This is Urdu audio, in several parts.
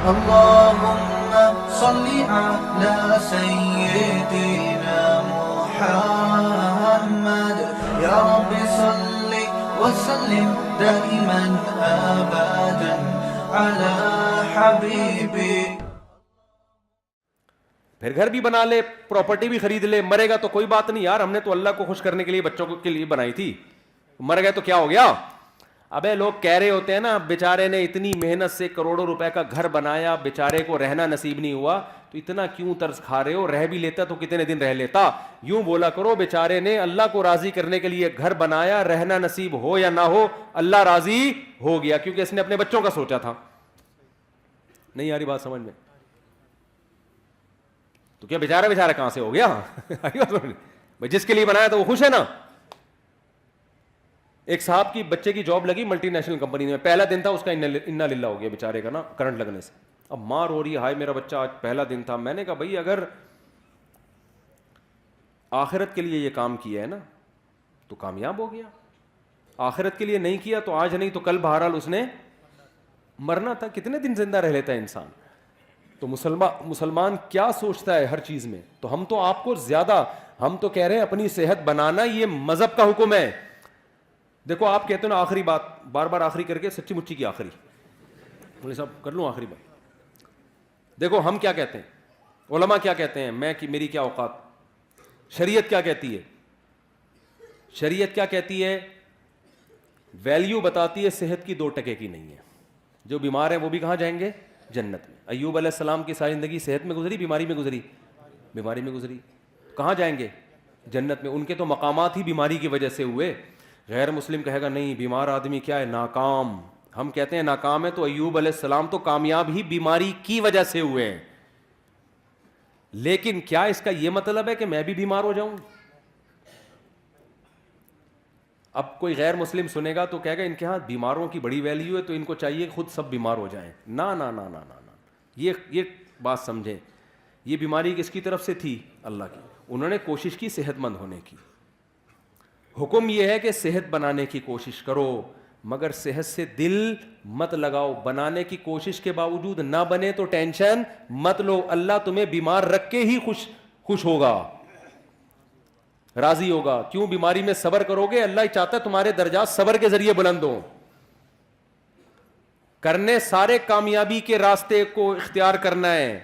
اللهم صل على سيدنا محمد يا رب صل وسلم دائما ابدا على حبيبك. پھر گھر بھی بنا لے, پراپرٹی بھی خرید لے, مرے گا تو کوئی بات نہیں یار, ہم نے تو اللہ کو خوش کرنے کے لیے بچوں کے لیے بنائی تھی, مر گئے تو کیا ہو گیا. ابے لوگ کہہ رہے ہوتے ہیں نا, بیچارے نے اتنی محنت سے کروڑوں روپے کا گھر بنایا, بیچارے کو رہنا نصیب نہیں ہوا, تو اتنا کیوں طرز کھا رہے ہو, رہ بھی لیتا تو کتنے دن رہ لیتا. یوں بولا کرو, بیچارے نے اللہ کو راضی کرنے کے لیے گھر بنایا, رہنا نصیب ہو یا نہ ہو اللہ راضی ہو گیا, کیونکہ اس نے اپنے بچوں کا سوچا تھا. نہیں آ رہی بات سمجھ میں؟ تو کیا بیچارہ کہاں سے ہو گیا جس کے لیے بنایا تو وہ خوش ہے نا. ایک صاحب کی بچے کی جاب لگی ملٹی نیشنل کمپنی میں, پہلا دن تھا اس کا انا للہ ہو گیا بیچارے کا نا کرنٹ لگنے سے. اب ماں رو رہی ہے, ہائے میرا بچہ آج پہلا دن تھا. میں نے کہا بھائی اگر آخرت کے لیے یہ کام کیا ہے نا تو کامیاب ہو گیا, آخرت کے لیے نہیں کیا تو آج نہیں تو کل بہرحال اس نے مرنا تھا. کتنے دن زندہ رہ لیتا ہے انسان. تو مسلمان کیا سوچتا ہے ہر چیز میں. تو ہم تو آپ کو زیادہ, ہم تو کہہ رہے ہیں اپنی صحت بنانا یہ مذہب کا حکم ہے. دیکھو آپ کہتے ہیں نا آخری بات, بار بار آخری کر کے سچی مچی کی آخری, مولوی صاحب کر لوں آخری بات. دیکھو ہم کیا کہتے ہیں, علماء کیا کہتے ہیں, میری کیا اوقات, شریعت کیا کہتی ہے. شریعت کیا کہتی ہے, ویلیو بتاتی ہے صحت کی 2% کی نہیں ہے. جو بیمار ہیں وہ بھی کہاں جائیں گے, جنت میں. ایوب علیہ السلام کی ساری زندگی صحت میں گزری, بیماری میں گزری, بیماری میں گزری. کہاں جائیں گے, جنت میں. ان کے تو مقامات ہی بیماری کی وجہ سے ہوئے. غیر مسلم کہے گا نہیں بیمار آدمی کیا ہے, ناکام. ہم کہتے ہیں ناکام ہے, تو ایوب علیہ السلام تو کامیاب ہی بیماری کی وجہ سے ہوئے ہیں. لیکن کیا اس کا یہ مطلب ہے کہ میں بھی بیمار ہو جاؤں؟ اب کوئی غیر مسلم سنے گا تو کہے گا ان کے ہاں بیماروں کی بڑی ویلیو ہے تو ان کو چاہیے خود سب بیمار ہو جائیں. نا نا نا نا نا, یہ بات سمجھیں. یہ بیماری کس کی طرف سے تھی, اللہ کی. انہوں نے کوشش کی صحت مند ہونے کی. حکم یہ ہے کہ صحت بنانے کی کوشش کرو, مگر صحت سے دل مت لگاؤ. بنانے کی کوشش کے باوجود نہ بنے تو ٹینشن مت لو, اللہ تمہیں بیمار رکھ کے ہی خوش ہوگا, راضی ہوگا. کیوں بیماری میں صبر کرو گے, اللہ ہی چاہتا ہے تمہارے درجات صبر کے ذریعے بلند ہوں. کرنے سارے کامیابی کے راستے کو اختیار کرنا ہے,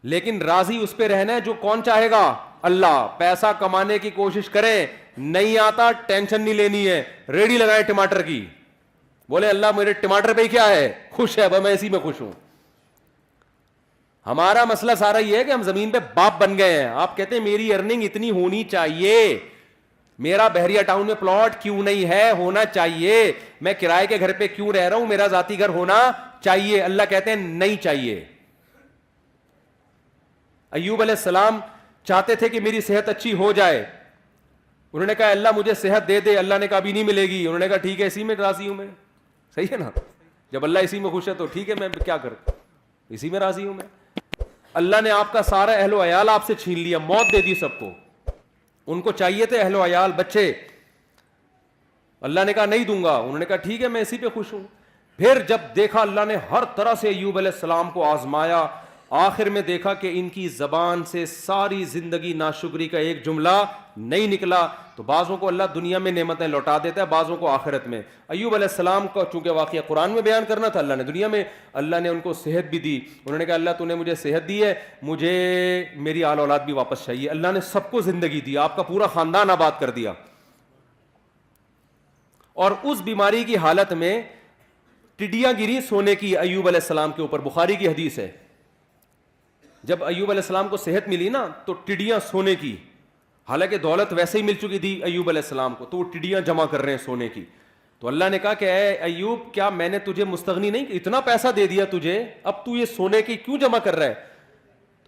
لیکن راضی اس پہ رہنا ہے جو کون چاہے گا, اللہ. پیسہ کمانے کی کوشش کریں, نہیں آتا ٹینشن نہیں لینی ہے. ریڈی لگائے ٹماٹر کی, بولے اللہ میرے ٹماٹر پہ کیا ہے, خوش ہے, میں اسی میں خوش ہوں. ہمارا مسئلہ سارا یہ ہے کہ ہم زمین پہ باپ بن گئے ہیں. آپ کہتے ہیں میری ارننگ اتنی ہونی چاہیے, میرا بحریہ ٹاؤن میں پلاٹ کیوں نہیں ہے, ہونا چاہیے. میں کرائے کے گھر پہ کیوں رہ رہا ہوں, میرا ذاتی گھر ہونا چاہیے. اللہ کہتے ہیں نہیں چاہیے. ایوب علیہ السلام چاہتے تھے کہ میری صحت اچھی ہو جائے. انہوں نے کہا اللہ مجھے صحت دے دے. اللہ نے کہا ابھی نہیں ملے گی. انہوں نے کہا ٹھیک ہے اسی میں راضی ہوں میں. صحیح ہے نا, جب اللہ اسی میں خوش ہے تو ٹھیک ہے, میں کیا کروں, اسی میں راضی ہوں میں. اللہ نے آپ کا سارا اہل و عیال آپ سے چھین لیا, موت دے دی سب کو. ان کو چاہیے تھے اہل و عیال بچے, اللہ نے کہا نہیں دوں گا. انہوں نے کہا ٹھیک ہے میں اسی پہ خوش ہوں. پھر جب دیکھا اللہ نے ہر طرح سے ایوب علیہ السلام کو آزمایا, آخر میں دیکھا کہ ان کی زبان سے ساری زندگی ناشکری کا ایک جملہ نہیں نکلا. تو بعضوں کو اللہ دنیا میں نعمتیں لوٹا دیتا ہے, بعضوں کو آخرت میں. ایوب علیہ السلام کا چونکہ واقعہ قرآن میں بیان کرنا تھا, اللہ نے دنیا میں, اللہ نے ان کو صحت بھی دی. انہوں نے کہا اللہ تو نے مجھے صحت دی ہے, مجھے میری آل اولاد بھی واپس چاہیے. اللہ نے سب کو زندگی دی, آپ کا پورا خاندان آباد کر دیا. اور اس بیماری کی حالت میں ٹڈیاں گری سونے کی ایوب علیہ السلام کے اوپر, بخاری کی حدیث ہے. جب ایوب علیہ السلام کو صحت ملی نا تو ٹڈیاں سونے کی, حالانکہ دولت ویسے ہی مل چکی تھی ایوب علیہ السلام کو, تو وہ ٹڈیاں جمع کر رہے ہیں سونے کی. تو اللہ نے کہا کہ اے ایوب کیا میں نے تجھے مستغنی نہیں, اتنا پیسہ دے دیا تجھے, اب تو یہ سونے کی کیوں جمع کر رہا ہے.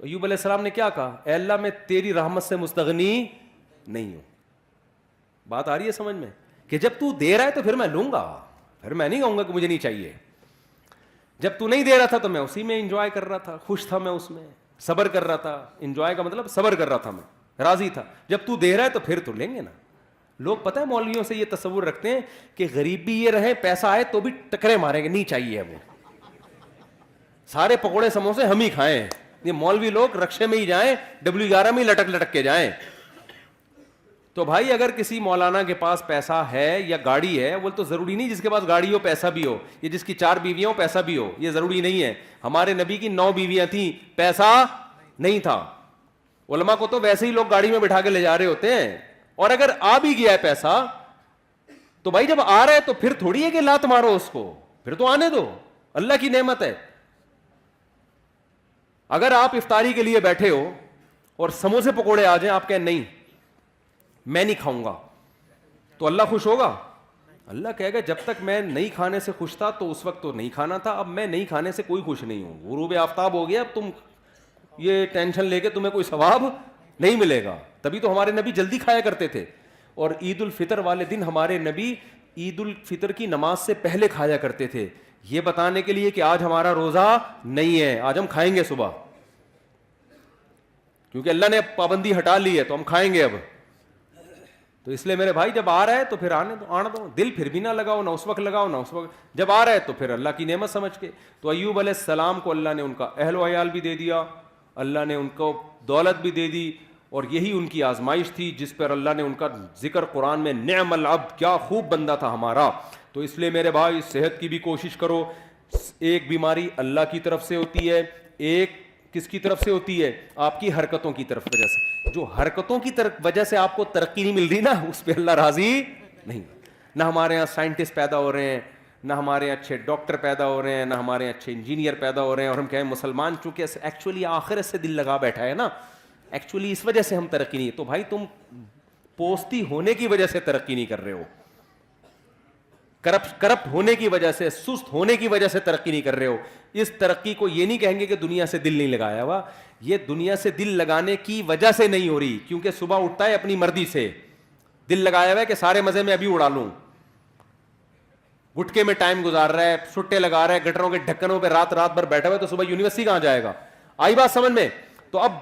تو ایوب علیہ السلام نے کیا کہا, اے اللہ میں تیری رحمت سے مستغنی نہیں ہوں. بات آ رہی ہے سمجھ میں, کہ جب تو دے رہا ہے تو پھر میں لوں گا, پھر میں نہیں کہوں گا کہ مجھے نہیں چاہیے. جب تو نہیں دے رہا تھا تو میں اسی میں انجوائے کر رہا تھا, خوش تھا میں اس میں, صبر کر رہا تھا. انجوائے کا مطلب صبر کر رہا تھا میں, راضی تھا. جب تو دے رہا ہے تو پھر تو لیں گے نا. لوگ پتہ ہے مولویوں سے یہ تصور رکھتے ہیں کہ غریب بھی یہ رہے, پیسہ آئے تو بھی ٹکرے ماریں گے, نہیں چاہیے ہمیں. سارے پکوڑے سموسے ہم ہی کھائیں, یہ مولوی لوگ رکشے میں ہی جائیں, W11 میں ہی لٹک لٹک کے جائیں. تو بھائی اگر کسی مولانا کے پاس پیسہ ہے یا گاڑی ہے, وہ تو ضروری نہیں جس کے پاس گاڑی ہو پیسہ بھی ہو, یہ جس کی 4 بیویاں ہو پیسہ بھی ہو, یہ ضروری نہیں ہے. ہمارے نبی کی 9 بیویاں تھیں, پیسہ نہیں تھا. علماء کو تو ویسے ہی لوگ گاڑی میں بٹھا کے لے جا رہے ہوتے ہیں. اور اگر آ بھی گیا ہے پیسہ تو بھائی جب آ رہا ہے تو پھر تھوڑی ہے کہ لات مارو اس کو, پھر تو آنے دو, اللہ کی نعمت ہے. اگر آپ افطاری کے لیے بیٹھے ہو اور سموسے پکوڑے آ جائیں, آپ کہیں نہیں میں نہیں کھاؤں گا, تو اللہ خوش ہوگا؟ اللہ کہے گا جب تک میں نہیں کھانے سے خوش تھا تو اس وقت تو نہیں کھانا تھا, اب میں نہیں کھانے سے کوئی خوش نہیں ہوں. غروب آفتاب ہو گیا, اب تم یہ ٹینشن لے کے تمہیں کوئی ثواب نہیں ملے گا. تبھی تو ہمارے نبی جلدی کھایا کرتے تھے. اور عید الفطر والے دن ہمارے نبی عید الفطر کی نماز سے پہلے کھایا کرتے تھے, یہ بتانے کے لیے کہ آج ہمارا روزہ نہیں ہے, آج ہم کھائیں گے صبح, کیونکہ اللہ نے پابندی ہٹا لی ہے تو ہم کھائیں گے اب. تو اس لیے میرے بھائی جب آ رہا ہے تو پھر آنے دو, دل پھر بھی نہ لگاؤ, نہ اس وقت لگاؤ نہ اس وقت, جب آ رہا ہے تو پھر اللہ کی نعمت سمجھ کے. تو ایوب علیہ السلام کو اللہ نے ان کا اہل و عیال بھی دے دیا, اللہ نے ان کو دولت بھی دے دی, اور یہی ان کی آزمائش تھی جس پر اللہ نے ان کا ذکر قرآن میں نعم العبد, کیا خوب بندہ تھا ہمارا. تو اس لیے میرے بھائی صحت کی بھی کوشش کرو. ایک بیماری اللہ کی طرف سے ہوتی ہے, ایک کس کی طرف سے ہوتی ہے؟ آپ کی حرکتوں کی طرف وجہ سے. جو حرکتوں کی وجہ سے آپ کو ترقی نہیں مل رہی نا, اس پہ اللہ راضی نہیں. نہ ہمارے یہاں سائنٹسٹ پیدا ہو رہے ہیں, نہ ہمارے اچھے ڈاکٹر پیدا ہو رہے ہیں, نہ ہمارے اچھے انجینئر پیدا ہو رہے ہیں, اور ہم کہیں مسلمان چونکہ ایکچولی آخرت سے دل لگا بیٹھا ہے نا, ایکچولی اس وجہ سے ہم ترقی نہیں. تو بھائی تم پوستی ہونے کی وجہ سے ترقی نہیں کر رہے ہو, کرپٹ ہونے کی وجہ سے, سست ہونے کی وجہ سے ترقی نہیں کر رہے ہو. اس ترقی کو یہ نہیں کہیں گے کہ دنیا سے دل نہیں لگایا ہوا, یہ دنیا سے دل لگانے کی وجہ سے نہیں ہو رہی, کیونکہ صبح اٹھتا ہے اپنی مرضی سے, دل لگایا ہوا ہے کہ سارے مزے میں ابھی اڑا لوں, گٹکے میں ٹائم گزار رہا ہے, سٹے لگا رہا ہے, گٹروں کے ڈھکنوں پہ رات بھر بیٹھا ہوا ہے, تو صبح یونیورسٹی کہاں جائے گا؟ آئی بات سمجھ میں؟ تو اب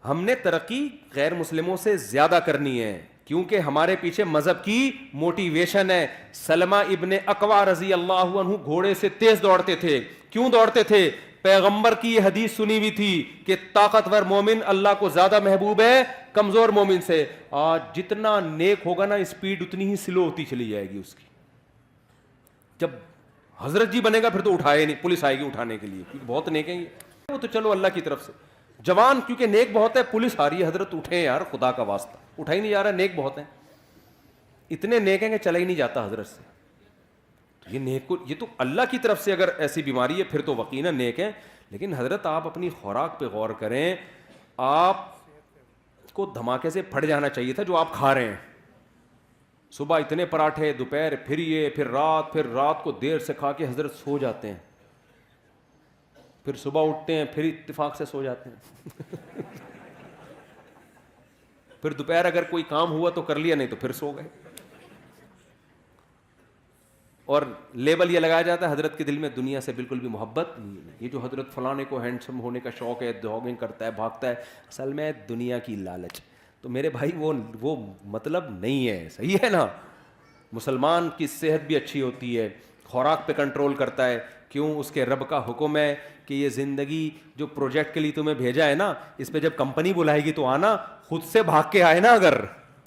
ہم نے ترقی غیر مسلموں سے زیادہ کرنی ہے, کیونکہ ہمارے پیچھے مذہب کی موٹیویشن ہے. سلمہ ابن اکوا رضی اللہ عنہ گھوڑے سے تیز دوڑتے تھے. کیوں دوڑتے تھے؟ پیغمبر کی یہ حدیث سنی ہوئی تھی کہ طاقتور مومن اللہ کو زیادہ محبوب ہے کمزور مومن سے. آج جتنا نیک ہوگا نا, اسپیڈ اتنی ہی سلو ہوتی چلی جائے گی اس کی. جب حضرت جی بنے گا پھر تو اٹھائے نہیں, پولیس آئے گی اٹھانے کے لیے, کیونکہ بہت نیک ہیں یہ. وہ تو چلو اللہ کی طرف سے. جوان کیونکہ نیک بہت ہے, پولیس آ رہی ہے, حضرت اٹھے یار خدا کا واسطہ, اٹھا ہی نہیں جا رہا, نیک بہت ہیں, اتنے نیک ہیں کہ چلا ہی نہیں جاتا حضرت سے. یہ نیک کو, یہ تو اللہ کی طرف سے اگر ایسی بیماری ہے پھر تو یقیناً نیک ہے. لیکن حضرت آپ اپنی خوراک پہ غور کریں, آپ کو دھماکے سے پھٹ جانا چاہیے تھا جو آپ کھا رہے ہیں. صبح اتنے پراٹھے, دوپہر پھر یہ, پھر رات کو دیر سے کھا کے حضرت سو جاتے ہیں, پھر صبح اٹھتے ہیں پھر اتفاق سے سو جاتے ہیں. پھر دوپہر اگر کوئی کام ہوا تو کر لیا, نہیں تو پھر سو گئے. اور لیبل یہ لگایا جاتا ہے حضرت کے دل میں دنیا سے بالکل بھی محبت نہیں ہے. یہ جو حضرت فلانے کو ہینڈسم ہونے کا شوق ہے, جاگنگ کرتا ہے, بھاگتا ہے, اصل میں دنیا کی لالچ. تو میرے بھائی وہ مطلب نہیں ہے, صحیح ہے نا. مسلمان کی صحت بھی اچھی ہوتی ہے, خوراک پہ کنٹرول کرتا ہے. کیوں؟ اس کے رب کا حکم ہے کہ یہ زندگی جو پروجیکٹ کے لیے تمہیں بھیجا ہے نا, اس پہ جب کمپنی بلائے گی تو آنا, خود سے بھاگ کے آئے نا. اگر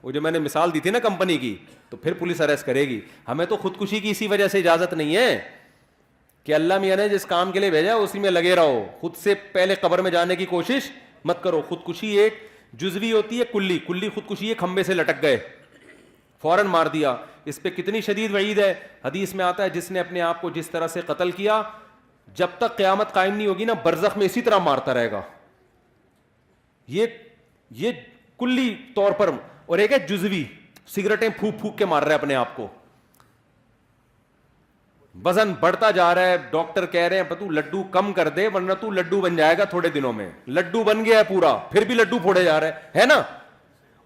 وہ جو میں نے مثال دی تھی نا کمپنی کی, تو پھر پولیس اریسٹ کرے گی. ہمیں تو خودکشی کی اسی وجہ سے اجازت نہیں ہے کہ اللہ میاں نے جس کام کے لیے بھیجا اسی میں لگے رہو, خود سے پہلے قبر میں جانے کی کوشش مت کرو. خودکشی ایک جزوی ہوتی ہے, کلی خودکشی ہے, کھمبے سے لٹک گئے, فوراً مار دیا. اس پہ کتنی شدید وعید ہے. حدیث میں آتا ہے جس نے اپنے آپ کو جس طرح سے قتل کیا, جب تک قیامت قائم نہیں ہوگی نا, برزخ میں اسی طرح مارتا رہے گا. یہ کلی طور پر. اور ایک ہے جزوی, سگریٹیں پھونک کے مار رہا ہے اپنے آپ کو, وزن بڑھتا جا رہا ہے, ڈاکٹر کہہ رہے ہیں تو لڈو کم کر دے ورنہ تو لڈو بن جائے گا تھوڑے دنوں میں. لڈو بن گیا ہے پورا, پھر بھی لڈو پھوڑے جا رہا ہے نا.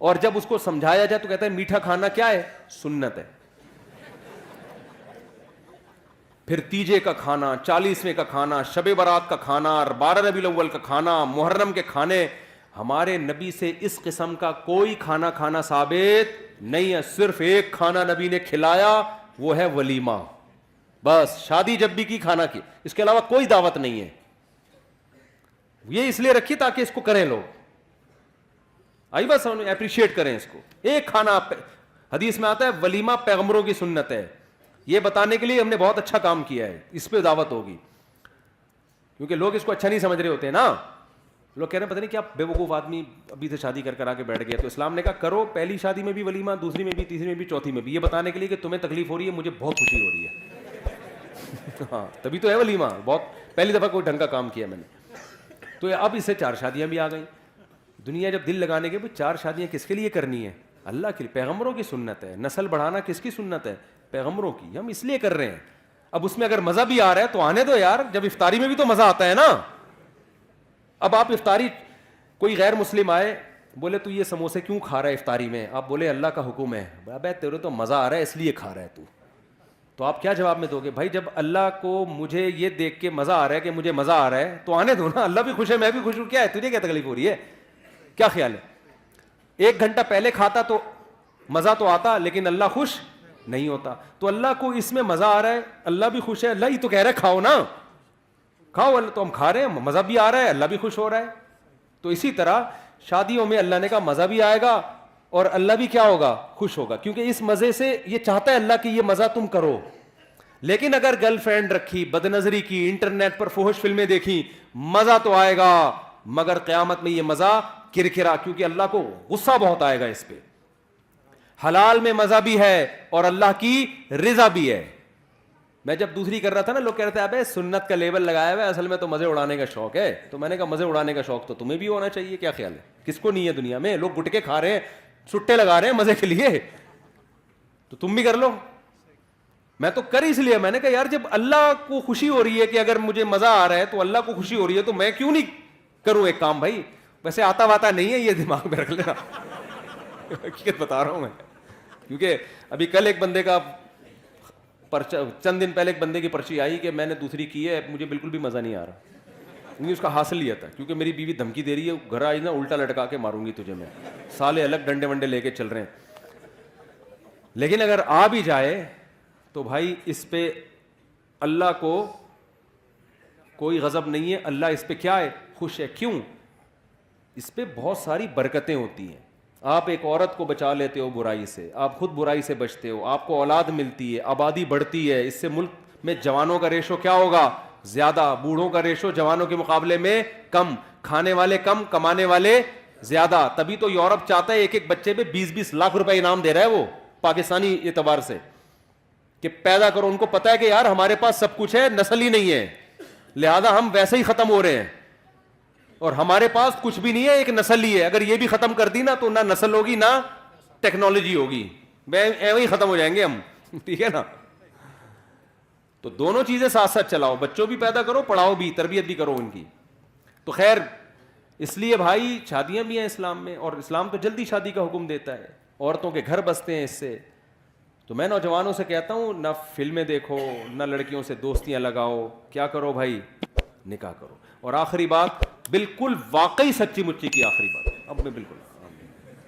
اور جب اس کو سمجھایا جائے تو کہتا ہے میٹھا کھانا کیا ہے؟ سنت ہے. پھر تیجے کا کھانا, 40ویں کا کھانا, شب برات کا کھانا, 12 ربیع الاول کا کھانا, محرم کے کھانے. ہمارے نبی سے اس قسم کا کوئی کھانا ثابت نہیں ہے. صرف ایک کھانا نبی نے کھلایا, وہ ہے ولیمہ. بس شادی جب بھی کی کھانا کی, اس کے علاوہ کوئی دعوت نہیں ہے. یہ اس لیے رکھی تاکہ اس کو کریں لوگ, آئی بس اپریشیٹ کریں اس کو. ایک کھانا حدیث میں آتا ہے ولیمہ پیغمبروں کی سنت ہے, یہ بتانے کے لیے ہم نے بہت اچھا کام کیا ہے, اس پہ دعوت ہوگی. کیونکہ لوگ اس کو اچھا نہیں سمجھ رہے ہوتے نا, لوگ کہہ رہے ہیں پتہ نہیں کیا بے وقوف آدمی ابھی سے شادی کر آ کے بیٹھ گیا. تو اسلام نے کہا کرو, پہلی شادی میں بھی ولیمہ, دوسری میں بھی, تیسری میں بھی, چوتھی میں بھی, یہ بتانے کے لیے کہ تمہیں تکلیف ہو رہی ہے, مجھے بہت خوشی ہو رہی ہے. ہاں تبھی تو ہے ولیمہ, بہت پہلی دفعہ کوئی ڈھنگ کا کام کیا میں نے. تو اب اس سے 4 شادیاں بھی آ گئیں. دنیا جب دل لگانے کے 4 شادیاں کس کے لیے کرنی ہے؟ اللہ کے لیے, پیغمبروں کی سنت ہے. نسل بڑھانا کس کی سنت ہے؟ پیغمبروں کی. ہم اس لیے کر رہے ہیں. اب اس میں اگر مزہ بھی آ رہا ہے تو آنے دو یار, جب افطاری میں بھی تو مزہ آتا ہے نا. اب آپ افطاری, کوئی غیر مسلم آئے بولے تو یہ سموسے کیوں کھا رہا ہے افطاری میں, آپ بولے اللہ کا حکم ہے. ابے تیرے تو مزہ آ رہا ہے اس لیے کھا رہا ہے تو آپ کیا جواب میں دو گے؟ بھائی جب اللہ کو مجھے یہ دیکھ کے مزہ آ رہا ہے کہ مجھے مزہ آ رہا ہے تو آنے دو نا, اللہ بھی خوش ہے میں بھی خوش ہوں, کیا ہے تجھے کیا تکلیف ہو رہی ہے؟ کیا خیال ہے؟ 1 گھنٹہ پہلے کھاتا تو مزہ تو آتا, لیکن اللہ خوش نہیں ہوتا. تو اللہ کو اس میں مزہ آ رہا ہے, اللہ بھی خوش ہے, اللہ ہی تو کہہ رہا ہے کھاؤ نا, کھاؤ. اللہ تو ہم کھا رہے ہیں, مزہ بھی آ رہا ہے, اللہ بھی خوش ہو رہا ہے. تو اسی طرح شادیوں میں اللہ نے کہا مزہ بھی آئے گا اور اللہ بھی کیا ہوگا؟ خوش ہوگا, کیونکہ اس مزے سے یہ چاہتا ہے اللہ کہ یہ مزہ تم کرو. لیکن اگر گرل فرینڈ رکھی, بد نظری کی, انٹرنیٹ پر فحش فلمیں دیکھی, مزہ تو آئے گا مگر قیامت میں یہ مزہ کرکرا, کیونکہ اللہ کو غصہ بہت آئے گا اس پہ. حلال میں مزہ بھی ہے اور اللہ کی رضا بھی ہے. میں جب دوسری کر رہا تھا نا, لوگ کہہ رہے تھے ابے سنت کا لیبل لگایا ہوا ہے, اصل میں تو مزے اڑانے کا شوق ہے. تو میں نے کہا مزے اڑانے کا شوق تو تمہیں بھی ہونا چاہیے, کیا خیال ہے؟ کس کو نہیں ہے دنیا میں؟ لوگ گٹکے کھا رہے ہیں, چھٹے لگا رہے ہیں مزے کے لیے, تو تم بھی کر لو. میں تو کر اس لیے, میں نے کہا یار جب اللہ کو خوشی ہو رہی ہے کہ اگر مجھے مزہ آ رہا ہے تو اللہ کو خوشی ہو رہی ہے, تو میں کیوں نہیں کروں ایک کام. بھائی ویسے آتا واتا نہیں ہے, یہ دماغ میں رکھ لینا, حقیقت بتا رہا ہوں میں. کیونکہ ابھی کل ایک بندے کا پرچہ, چند دن پہلے ایک بندے کی پرچی آئی کہ میں نے دوسری کی ہے, مجھے بالکل بھی مزہ نہیں آ رہا. کیونکہ اس کا حاصل یہ تھا, کیونکہ میری بیوی دھمکی دے رہی ہے, گھر آئی نا الٹا لٹکا کے ماروں گی تجھے میں, سالے الگ ڈنڈے ونڈے لے کے چل رہے ہیں. لیکن اگر آ بھی جائے تو بھائی اس پہ اللہ کو کوئی غضب نہیں ہے, اللہ اس پہ کیا ہے؟ خوش ہے. کیوں؟ اس پہ بہت ساری برکتیں ہوتی ہیں. آپ ایک عورت کو بچا لیتے ہو برائی سے, آپ خود برائی سے بچتے ہو, آپ کو اولاد ملتی ہے, آبادی بڑھتی ہے, اس سے ملک میں جوانوں کا ریشو کیا ہوگا؟ زیادہ. بوڑھوں کا ریشو جوانوں کے مقابلے میں کم, کھانے والے کم, کمانے والے زیادہ. تبھی تو یورپ چاہتا ہے ایک ایک بچے پہ 20-20 لاکھ روپے انعام دے رہا ہے وہ, پاکستانی اعتبار سے, کہ پیدا کرو. ان کو پتا ہے کہ یار ہمارے پاس سب کچھ ہے, نسل ہی نہیں ہے, لہذا ہم ویسے ہی ختم ہو رہے ہیں, اور ہمارے پاس کچھ بھی نہیں ہے, ایک نسل ہی ہے. اگر یہ بھی ختم کر دی نا تو نہ نسل ہوگی نہ ٹیکنالوجی ہوگی, ایویں ہی ختم ہو جائیں گے ہم. ٹھیک ہے نا؟ تو دونوں چیزیں ساتھ ساتھ چلاؤ, بچوں بھی پیدا کرو, پڑھاؤ بھی, تربیت بھی کرو ان کی. تو خیر اس لیے بھائی شادیاں بھی ہیں اسلام میں, اور اسلام تو جلدی شادی کا حکم دیتا ہے, عورتوں کے گھر بستے ہیں اس سے. تو میں نوجوانوں سے کہتا ہوں نہ فلمیں دیکھو, نہ لڑکیوں سے دوستیاں لگاؤ, کیا کرو بھائی؟ نکاح کرو. اور آخری بات, بالکل واقعی سچی مچی کی آخری بات, اب میں بالکل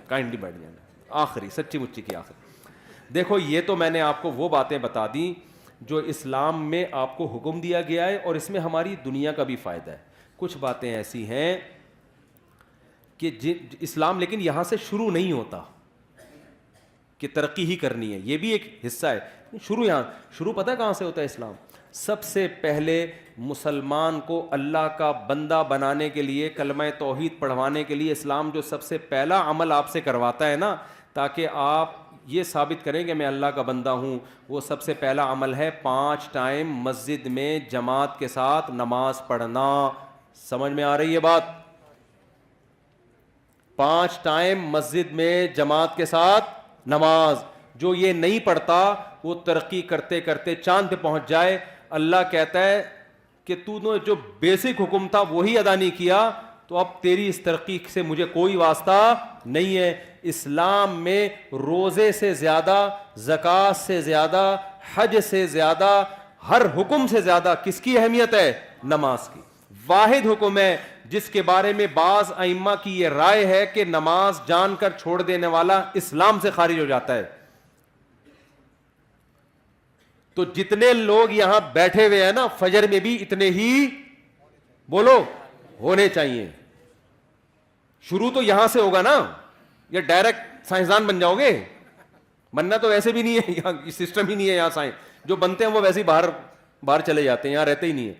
کائنڈلی بیٹھ جانا, آخری سچی مچی کی آخری. دیکھو یہ تو میں نے آپ کو وہ باتیں بتا دیں جو اسلام میں آپ کو حکم دیا گیا ہے, اور اس میں ہماری دنیا کا بھی فائدہ ہے. کچھ باتیں ایسی ہیں کہ اسلام لیکن یہاں سے شروع نہیں ہوتا کہ ترقی ہی کرنی ہے, یہ بھی ایک حصہ ہے. شروع پتہ ہے کہاں سے ہوتا ہے اسلام؟ سب سے پہلے مسلمان کو اللہ کا بندہ بنانے کے لیے, کلمہ توحید پڑھوانے کے لیے اسلام جو سب سے پہلا عمل آپ سے کرواتا ہے نا, تاکہ آپ یہ ثابت کریں کہ میں اللہ کا بندہ ہوں, وہ سب سے پہلا عمل ہے 5 ٹائم مسجد میں جماعت کے ساتھ نماز پڑھنا. سمجھ میں آ رہی ہے بات؟ 5 ٹائم مسجد میں جماعت کے ساتھ نماز. جو یہ نہیں پڑھتا وہ ترقی کرتے کرتے چاند پہ پہنچ جائے. اللہ کہتا ہے کہ تو نے جو بیسک حکم تھا وہی ادا نہیں کیا, تو اب تیری اس ترقی سے مجھے کوئی واسطہ نہیں ہے. اسلام میں روزے سے زیادہ, زکوٰۃ سے زیادہ, حج سے زیادہ, ہر حکم سے زیادہ کس کی اہمیت ہے؟ نماز کی. واحد حکم ہے جس کے بارے میں بعض ائمہ کی یہ رائے ہے کہ نماز جان کر چھوڑ دینے والا اسلام سے خارج ہو جاتا ہے. تو جتنے لوگ یہاں بیٹھے ہوئے ہیں نا, فجر میں بھی اتنے ہی بولو ہونے چاہیے. شروع تو یہاں سے ہوگا نا, یا ڈائریکٹ سائنسدان بن جاؤ گے؟ بننا تو ویسے بھی نہیں ہے, یہاں سسٹم ہی نہیں ہے. یہاں سائنس جو بنتے ہیں وہ ویسے ہی باہر چلے جاتے ہیں, یہاں رہتے ہی نہیں ہے.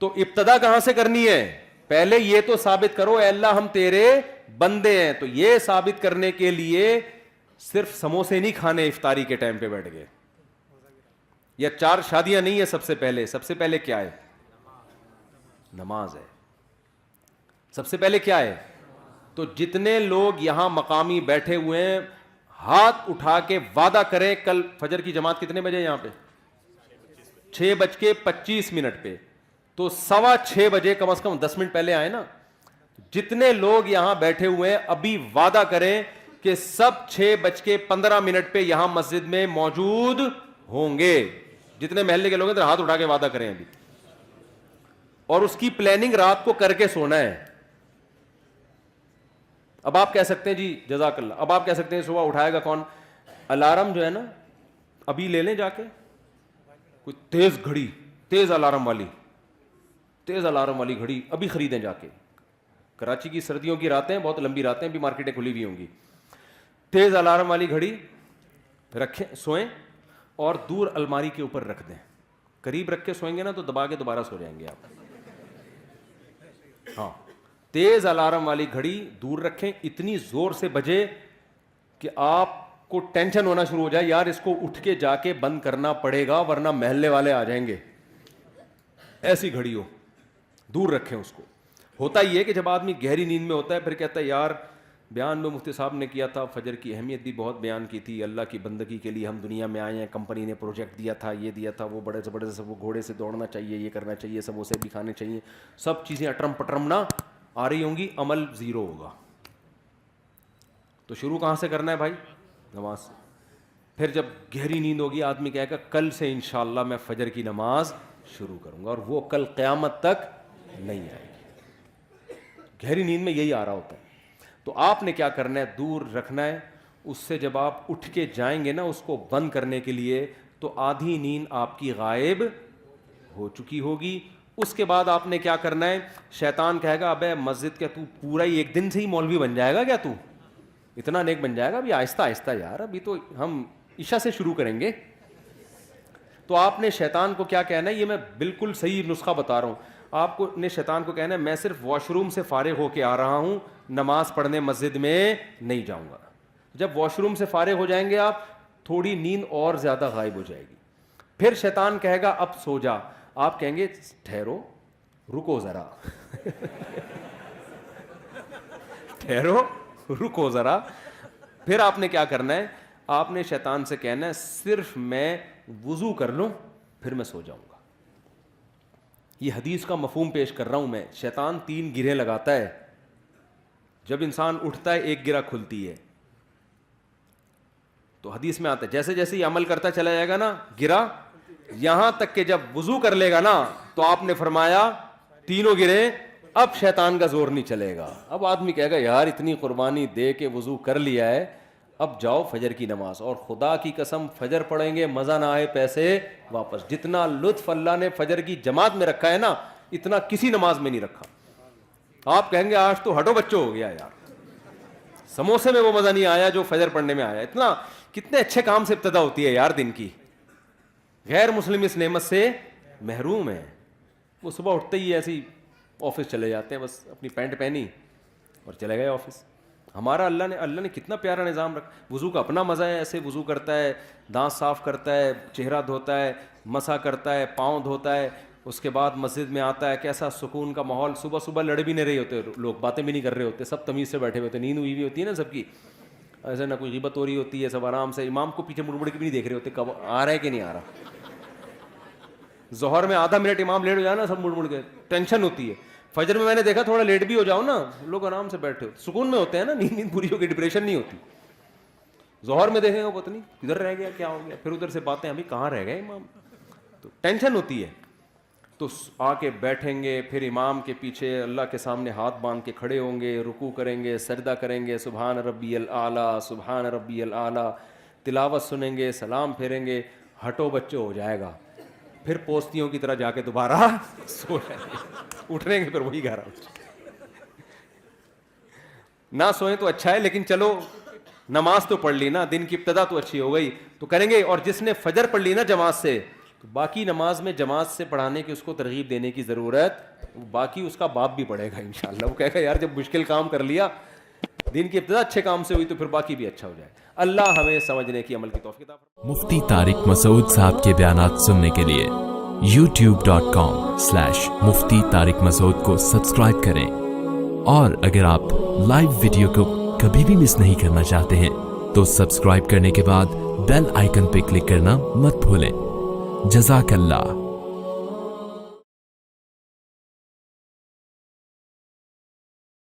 تو ابتدا کہاں سے کرنی ہے؟ پہلے یہ تو ثابت کرو اے اللہ ہم تیرے بندے ہیں. تو یہ ثابت کرنے کے لیے صرف سموسے نہیں کھانے افطاری کے ٹائم پہ بیٹھ گئے, یا 4 شادیاں نہیں ہے. سب سے پہلے کیا ہے؟ نماز ہے. سب سے پہلے کیا ہے؟ تو جتنے لوگ یہاں مقامی بیٹھے ہوئے ہیں, ہاتھ اٹھا کے وعدہ کریں کل فجر کی جماعت کتنے بجے یہاں پہ؟ 6:25 پہ. تو 6:15 بجے کم از کم 10 منٹ پہلے آئے نا. جتنے لوگ یہاں بیٹھے ہوئے ہیں ابھی وعدہ کریں کہ سب 6:15 پہ یہاں مسجد میں موجود ہوں گے. جتنے محلے کے لوگ ہیں ہاتھ اٹھا کے وعدہ کریں ابھی. اور اس کی پلاننگ رات کو کر کے سونا ہے. اب آپ کہہ سکتے ہیں جی جزاک اللہ, اب آپ کہہ سکتے ہیں صبح اٹھائے گا کون؟ الارم جو ہے نا ابھی لے لیں جا کے, کوئی تیز الارم والی گھڑی ابھی خریدیں جا کے. کراچی کی سردیوں کی راتیں بہت لمبی راتیں, بھی مارکیٹیں کھلی ہوئی ہوں گی. تیز الارم والی گھڑی رکھیں, سوئیں اور دور الماری کے اوپر رکھ دیں. قریب رکھ کے سوئیں گے نا تو دبا کے دوبارہ سو جائیں گے آپ. ہاں, تیز الارم والی گھڑی دور رکھیں, اتنی زور سے بجے کہ آپ کو ٹینشن ہونا شروع ہو جائے, یار اس کو اٹھ کے جا کے بند کرنا پڑے گا ورنہ محلے والے آ جائیں گے. ایسی گھڑی ہو, دور رکھیں اس کو. ہوتا یہ ہے کہ جب آدمی گہری نیند میں ہوتا ہے پھر کہتا ہے یار بیان میں مفتی صاحب نے کیا تھا, فجر کی اہمیت بھی بہت بیان کی تھی, اللہ کی بندگی کے لیے ہم دنیا میں آئے ہیں, کمپنی نے پروجیکٹ دیا تھا, یہ دیا تھا, وہ بڑے سے بڑے سے وہ گھوڑے سے دوڑنا چاہیے, یہ کرنا چاہیے, سموسے بھی کھانے چاہیے, سب چیزیں اٹرم پٹرم نہ آ رہی ہوں گی, عمل زیرو ہوگا. تو شروع کہاں سے کرنا ہے بھائی؟ نماز سے. پھر جب گہری نیند ہوگی آدمی کہے گا کل سے انشاءاللہ میں فجر کی نماز شروع کروں گا, اور وہ کل قیامت تک نہیں آئے گی. گہری نیند میں یہی آ رہا ہوتا ہے. تو آپ نے کیا کرنا ہے؟ دور رکھنا ہے. اس سے جب آپ اٹھ کے جائیں گے نا اس کو بند کرنے کے لیے, تو آدھی نیند آپ کی غائب ہو چکی ہوگی. اس کے بعد آپ نے کیا کرنا ہے؟ شیطان کہے گا ابے مسجد کے تو پورا ہی ایک دن سے ہی مولوی بن جائے گا کیا, تو اتنا نیک بن جائے گا؟ ابھی آہستہ آہستہ یار, ابھی تو ہم عشاء سے شروع کریں گے. تو آپ نے شیطان کو کیا کہنا ہے؟ یہ میں بالکل صحیح نسخہ بتا رہا ہوں. آپ کو نے شیطان کو کہنا ہے میں صرف واش روم سے فارغ ہو کے آ رہا ہوں, نماز پڑھنے مسجد میں نہیں جاؤں گا. جب واش روم سے فارغ ہو جائیں گے آپ, تھوڑی نیند اور زیادہ غائب ہو جائے گی. پھر شیطان کہے گا اب سو جا. آپ کہیں گے ٹھہرو, رکو ذرا ٹھہرو رکو ذرا. پھر آپ نے کیا کرنا ہے؟ آپ نے شیطان سے کہنا ہے صرف میں وضو کر لوں پھر میں سو جاؤں گا. یہ حدیث کا مفہوم پیش کر رہا ہوں میں. شیطان 3 گرہیں لگاتا ہے. جب انسان اٹھتا ہے ایک گرہ کھلتی ہے. تو حدیث میں آتا ہے جیسے جیسے یہ عمل کرتا چلا جائے گا نا گرہ, یہاں تک کہ جب وضو کر لے گا نا تو آپ نے فرمایا 3 گرہیں, اب شیطان کا زور نہیں چلے گا. اب آدمی کہے گا یار اتنی قربانی دے کے وضو کر لیا ہے, اب جاؤ فجر کی نماز. اور خدا کی قسم فجر پڑھیں گے مزہ نہ آئے پیسے واپس. جتنا لطف اللہ نے فجر کی جماعت میں رکھا ہے نا اتنا کسی نماز میں نہیں رکھا. آپ کہیں گے آج تو ہٹو بچوں ہو گیا یار, سموسے میں وہ مزہ نہیں آیا جو فجر پڑھنے میں آیا. اتنا کتنے اچھے کام سے ابتدا ہوتی ہے یار دن کی. غیر مسلم اس نعمت سے محروم ہے. وہ صبح اٹھتے ہی ایسی آفس چلے جاتے ہیں, بس اپنی پینٹ پہنی اور چلے گئے آفس. ہمارا اللہ نے کتنا پیارا نظام رکھا. وضو کا اپنا مزہ ہے, ایسے وضو کرتا ہے, دانت صاف کرتا ہے, چہرہ دھوتا ہے, مسح کرتا ہے, پاؤں دھوتا ہے, اس کے بعد مسجد میں آتا ہے. کیسا سکون کا ماحول. صبح صبح لڑ بھی نہیں رہے ہوتے لوگ, باتیں بھی نہیں کر رہے ہوتے, سب تمیز سے بیٹھے ہوئے ہوتے, نیند ہوئی بھی ہوتی ہے نا سب کی, ایسے نہ کوئی غیبت ہو رہی ہوتی ہے, سب آرام سے. امام کو پیچھے مڑ مڑ کے بھی نہیں دیکھ رہے ہوتے کب آ رہا ہے کہ نہیں آ رہا. ظہر میں آدھا منٹ امام لیٹ ہو جائے نا سب مڑ مڑ کے, ٹینشن ہوتی ہے. فجر میں نے دیکھا تھوڑا لیٹ بھی ہو جاؤ نا, لوگ آرام سے بیٹھے ہوتے, سکون میں ہوتے ہیں نا, نیند پوری ہو گئی, ڈپریشن نہیں ہوتی. ظہر میں دیکھیں گے پتہ نہیں کدھر رہ گیا, کیا ہو گیا, پھر ادھر سے باتیں ابھی کہاں رہ گئے امام, تو ٹینشن ہوتی ہے. تو آ کے بیٹھیں گے, پھر امام کے پیچھے اللہ کے سامنے ہاتھ باندھ کے کھڑے ہوں گے, رکوع کریں گے, سجدہ کریں گے, سبحان ربی الاعلیٰ سبحان ربی الاعلیٰ, تلاوت سنیں گے, سلام پھیریں گے, ہٹو بچوں ہو جائے گا. پھر پوستیوں کی طرح جا کے دوبارہ سو جائیں گے. اٹھنے کے پھر وہی 11 بج گئے. نہ سوئیں تو اچھا ہے, لیکن چلو نماز تو پڑھ لی نا, دن کی ابتدا تو اچھی ہو گئی, تو کریں گے. اور جس نے فجر پڑھ لی نا جماعت سے, تو باقی نماز میں جماعت سے پڑھانے کی اس کو ترغیب دینے کی ضرورت, باقی اس کا باپ بھی پڑھے گا انشاءاللہ. وہ کہے گا یار جب مشکل کام کر لیا, دن کی ابتدا اچھے کام سے ہوئی, تو پھر باقی بھی اچھا ہو جائے. اللہ ہمیں سمجھنے کی عمل کی توفیق عطا فرمائے. مفتی طارق مسعود صاحب کے بیانات سننے کے لیے youtube.com/مفتی طارق مسعود کو سبسکرائب کریں, اور اگر آپ لائیو ویڈیو کو کبھی بھی مس نہیں کرنا چاہتے ہیں تو سبسکرائب کرنے کے بعد بیل آئیکن پہ کلک کرنا مت بھولیں. جزاک اللہ.